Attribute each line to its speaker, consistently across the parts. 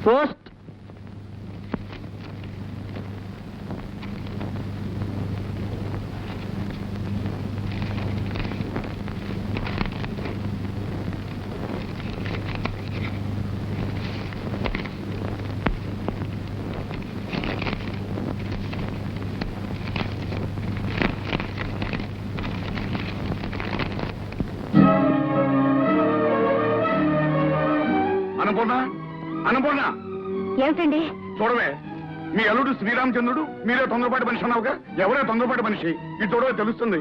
Speaker 1: Post.
Speaker 2: Annapurna
Speaker 3: ఏమిటండి?
Speaker 2: చూడవే, మీ అల్లుడు శ్రీరామచంద్రుడు, మీరే తొందరపాటు మనిషి అన్నావుగా. ఎవరే తొందరపాటు మనిషి? ఈ చూడవే తెలుస్తుంది.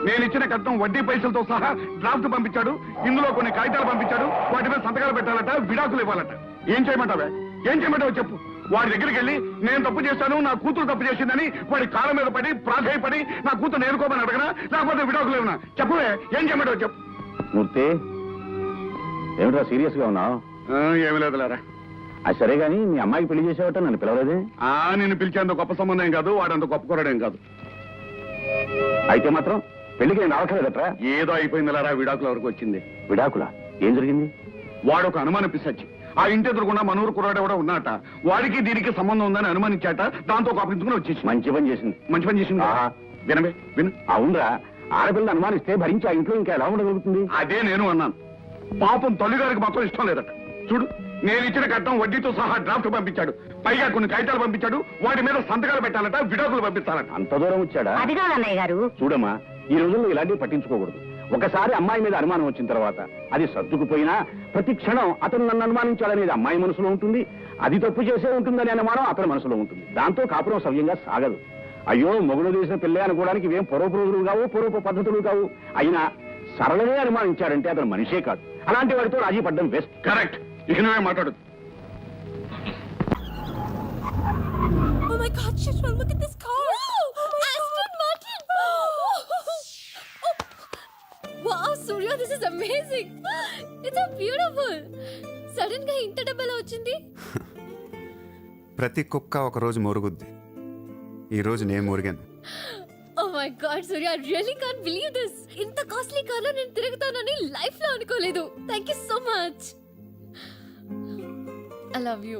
Speaker 2: నేను ఇచ్చిన కట్నం వడ్డీ పైసలతో సహా డ్రాఫ్ట్ పంపించాడు. ఇందులో కొన్ని కాగితాలు పంపించాడు. వాటి మీద సంతకాలు పెట్టాలట, విడాకులు ఇవ్వాలట. ఏం చేయమంటావే? ఏం చేయమంటావు చెప్పు. వాడి దగ్గరికి వెళ్ళి నేను తప్పు చేశాను, నా కూతురు తప్పు చేసిందని వాడి కాళ్ళ మీద పడి ప్రాధాయపడి నా కూతురు నేర్కోమని అడగనా, లేకపోతే విడాకులు ఇవ్వనా? చెప్పువే, ఏం చేయమంటావు చెప్పు.
Speaker 1: మూర్తి, ఏమిట్రా సీరియస్ గా ఉన్నావు?
Speaker 2: ఏమి లేదులేరా.
Speaker 1: అది సరే గాని మీ అమ్మాయికి పెళ్లి చేసేవట నన్ను పిలవలేదే?
Speaker 2: నిన్ను పిలిచేంత గొప్ప సంబంధం ఏం కాదు, వాడంత గొప్ప కుర్రాడేం కాదు.
Speaker 1: అయితే మాత్రం పెళ్లికి నేను రావట్లేదట్రా?
Speaker 2: ఏదో అయిపోయిందిలేరా, విడాకుల వరకు వచ్చింది.
Speaker 1: విడాకులా? ఏం జరిగింది?
Speaker 2: వాడు ఒక అనుమానం పిసచ్చి ఆ ఇంటి ఎదురుకుండా మనూరు కుర్రాడు కూడా ఉన్నట. వాడికి దీనికి సంబంధం ఉందని అనుమానించాట. దాంతో కోపించుకుని వచ్చేసి.
Speaker 1: మంచి పని చేసింది.
Speaker 2: మంచి పని చేసింది. వినవే విను.
Speaker 1: అవునరా, ఆడపిల్లని అనుమానిస్తే భరించి ఆ ఇంట్లో ఇంకా ఎలా ఉండగలుగుతుంది?
Speaker 2: అదే నేను అన్నాను. పాపం తల్లిగారికి మాత్రం ఇష్టం లేదట. చూడు, నేను ఇచ్చిన కట్నం వడ్డీతో సహా డ్రాఫ్ట్ పంపించాడు. పైగా కొన్ని కాగితాలు పంపించాడు. వాటి మీద సంతకాలు పెట్టాలట, విడాకులు పంపించాలట.
Speaker 1: అంత దూరం వచ్చాడా?
Speaker 3: అది కాదు అన్నయ్య గారు.
Speaker 1: చూడమ్మా, ఈ రోజుల్లో ఇలాంటివి పట్టించుకోకూడదు. ఒకసారి అమ్మాయి మీద అనుమానం వచ్చిన తర్వాత అది సర్దుకుపోయినా ప్రతి క్షణం అతను నన్ను అనుమానించాలనేది అమ్మాయి మనసులో ఉంటుంది. అది తప్పు చేసే ఉంటుందనే అనుమానం అతని మనసులో ఉంటుంది. దాంతో కాపురం సవ్యంగా సాగదు. అయ్యో, మొగుడు చేసిన పెళ్ళే అనుకోవడానికి ఇవేం పూర్వపు రోజులు కావు, పూర్వపు పద్ధతులు కావు. అయినా సరళమే అనుమానించాడంటే అతను మనిషే కాదు. అలాంటి వాడితో రాజీ పడ్డం బెస్ట్.
Speaker 2: కరెక్ట్. ఇక నువ్వే మాట్లాడు.
Speaker 4: Oh my God, Shishma, look at this car! Aston Martin! Wow, Surya, this is amazing! It's so beautiful! Sudden గా ఇంత డబ్బులు వచ్చింది?
Speaker 5: ప్రతి కుక్క ఒక రోజు మొరుగుద్ది. ఈ రోజు నేను మురిగాను.
Speaker 4: Oh my God, Surya, I really can't believe this! ఇంత కాస్ట్లీ కార్లో నేను తిరుగుతానని లైఫ్ లో అనుకోలేదు. Thank you so much! I love you.